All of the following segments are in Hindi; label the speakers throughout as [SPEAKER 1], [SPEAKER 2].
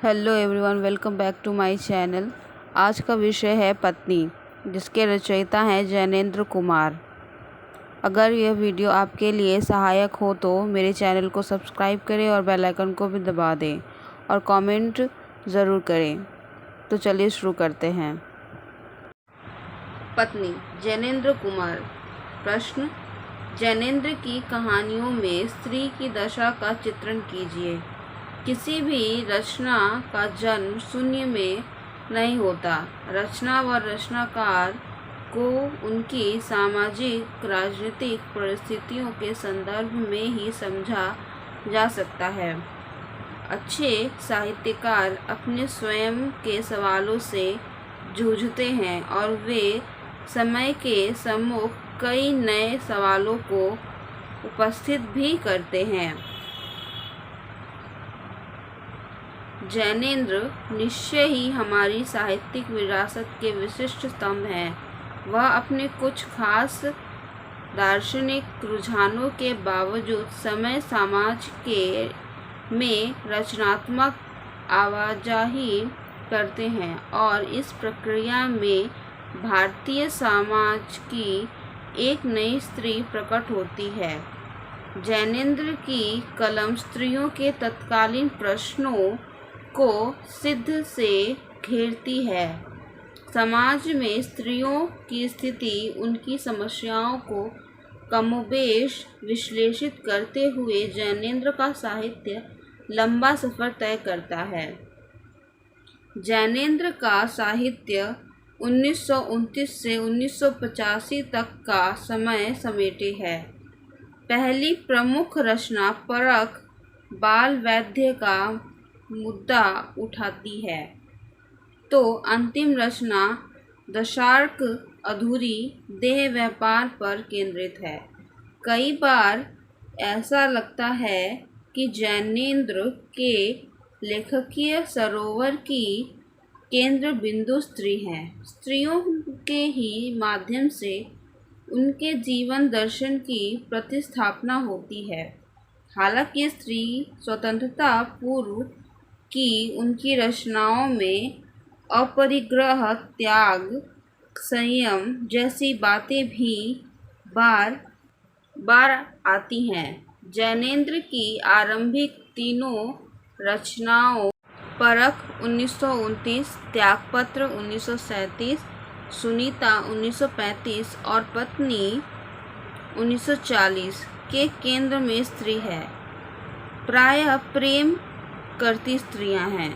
[SPEAKER 1] Hello everyone, welcome back to my channel. आज का विषय है पत्नी, जिसके रचयिता हैं जैनेंद्र कुमार। अगर यह वीडियो आपके लिए सहायक हो तो मेरे चैनल को सब्सक्राइब करें और बेल आइकन को भी दबा दें और कमेंट ज़रूर करें। तो चलिए शुरू करते हैं। पत्नी, जैनेंद्र कुमार। प्रश्न: जैनेंद्र की कहानियों में स्त्री की दशा का चित्रण कीजिए। किसी भी रचना का जन्म शून्य में नहीं होता। रचना व रचनाकार को उनकी सामाजिक राजनीतिक परिस्थितियों के संदर्भ में ही समझा जा सकता है। अच्छे साहित्यकार अपने स्वयं के सवालों से जूझते हैं और वे समय के सम्मुख कई नए सवालों को उपस्थित भी करते हैं। जैनेंद्र निश्चय ही हमारी साहित्यिक विरासत के विशिष्ट स्तंभ हैं। वह अपने कुछ खास दार्शनिक रुझानों के बावजूद समय समाज के में रचनात्मक आवाजाही करते हैं और इस प्रक्रिया में भारतीय समाज की एक नई स्त्री प्रकट होती है। जैनेंद्र की कलम स्त्रियों के तत्कालीन प्रश्नों को सिद्ध से घेरती है। समाज में स्त्रियों की स्थिति, उनकी समस्याओं को कमोबेश विश्लेषित करते हुए जैनेंद्र का साहित्य लंबा सफ़र तय करता है। जैनेंद्र का साहित्य 1929 से 1985 तक का समय समेटे है। पहली प्रमुख रचना परख बाल वैद्य का मुद्दा उठाती है, तो अंतिम रचना दशार्क अधूरी देह व्यापार पर केंद्रित है। कई बार ऐसा लगता है कि जैनेंद्र के लेखकीय सरोवर की केंद्र बिंदु स्त्री हैं। स्त्रियों के ही माध्यम से उनके जीवन दर्शन की प्रतिस्थापना होती है। हालांकि स्त्री स्वतंत्रता पूर्व की उनकी रचनाओं में अपरिग्रह, त्याग, संयम जैसी बातें भी बार बार आती हैं। जैनेंद्र की आरंभिक तीनों रचनाओं परख 1929, त्यागपत्र 1937, सुनीता 1935 और पत्नी 1940 के केंद्र में स्त्री है। प्रायः प्रेम करती स्त्रियां हैं।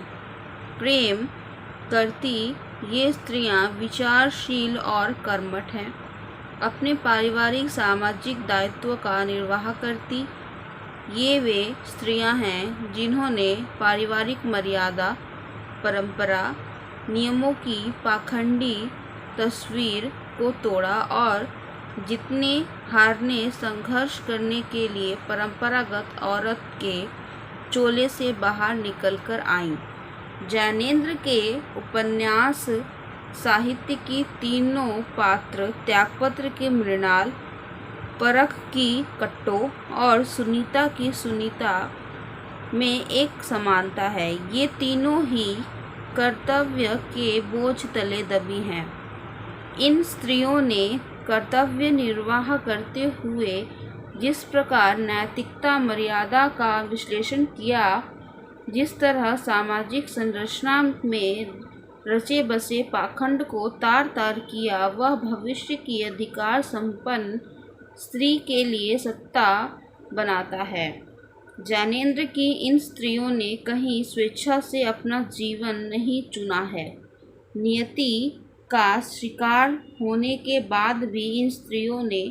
[SPEAKER 1] प्रेम करती ये स्त्रियां विचारशील और कर्मठ हैं। अपने पारिवारिक सामाजिक दायित्व का निर्वाह करती ये वे स्त्रियां हैं जिन्होंने पारिवारिक मर्यादा, परंपरा, नियमों की पाखंडी तस्वीर को तोड़ा और जीतने हारने संघर्ष करने के लिए परंपरागत औरत के चोले से बाहर निकलकर आईं। जैनेंद्र के उपन्यास साहित्य की तीनों पात्र त्यागपत्र के मृणाल, परख की कट्टो और सुनीता की सुनीता में एक समानता है। ये तीनों ही कर्तव्य के बोझ तले दबी हैं। इन स्त्रियों ने कर्तव्य निर्वाह करते हुए जिस प्रकार नैतिकता, मर्यादा का विश्लेषण किया, जिस तरह सामाजिक संरचना में रचे बसे पाखंड को तार तार किया, वह भविष्य की अधिकार संपन्न स्त्री के लिए सत्ता बनाता है। जैनेंद्र की इन स्त्रियों ने कहीं स्वेच्छा से अपना जीवन नहीं चुना है। नियति का शिकार होने के बाद भी इन स्त्रियों ने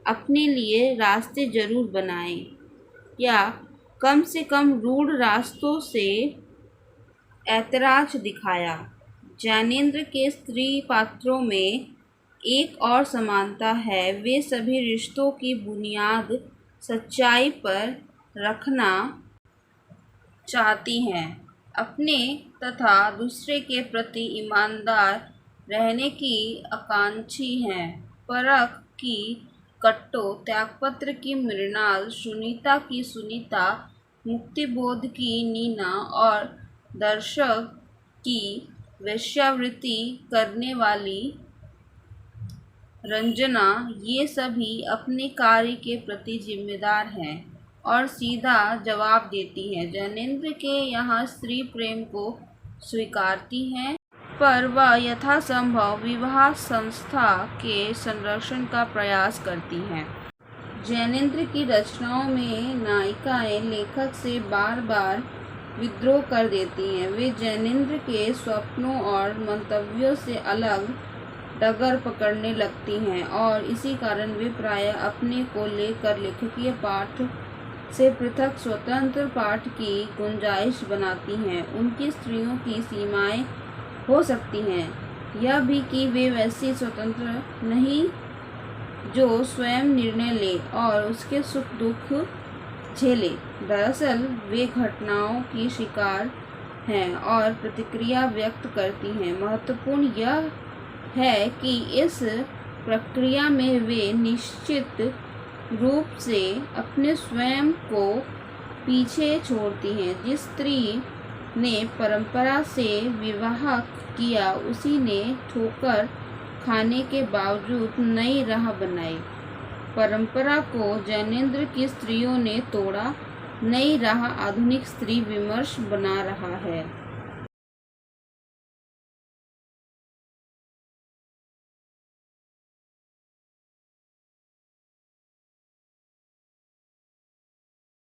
[SPEAKER 1] अपने लिए रास्ते जरूर बनाए, या कम से कम रूढ़ रास्तों से ऐतराज दिखाया। जैनेंद्र के स्त्री पात्रों में एक और समानता है। वे सभी रिश्तों की बुनियाद सच्चाई पर रखना चाहती हैं। अपने तथा दूसरे के प्रति ईमानदार रहने की आकांक्षी हैं। परख की कट्टो, त्यागपत्र की मृणाल, सुनीता की सुनीता, मुक्तिबोध की नीना और दर्शक की वेश्यावृत्ति करने वाली रंजना, ये सभी अपने कार्य के प्रति जिम्मेदार हैं और सीधा जवाब देती हैं। जैनेंद्र के यहाँ स्त्री प्रेम को स्वीकारती हैं, पर वह यथासंभव विवाह संस्था के संरक्षण का प्रयास करती हैं। जैनेंद्र की रचनाओं में नायिकाएं लेखक से बार बार विद्रोह कर देती हैं। वे जैनेंद्र के स्वप्नों और मंतव्यों से अलग डगर पकड़ने लगती हैं और इसी कारण वे प्रायः अपने को लेकर लेखकीय पाठ से पृथक स्वतंत्र पाठ की गुंजाइश बनाती हैं। उनकी स्त्रियों की सीमाएं हो सकती हैं यह भी कि वे वैसी स्वतंत्र नहीं जो स्वयं निर्णय ले और उसके सुख दुख झेले। दरअसल वे घटनाओं की शिकार हैं और प्रतिक्रिया व्यक्त करती हैं। महत्वपूर्ण यह है कि इस प्रक्रिया में वे निश्चित रूप से अपने स्वयं को पीछे छोड़ती हैं। जिस स्त्री ने परंपरा से विवाह किया उसी ने ठोकर खाने के बावजूद नई राह बनाई। परंपरा को जैनेंद्र की स्त्रियों ने तोड़ा, नई राह आधुनिक स्त्री विमर्श बना रहा है।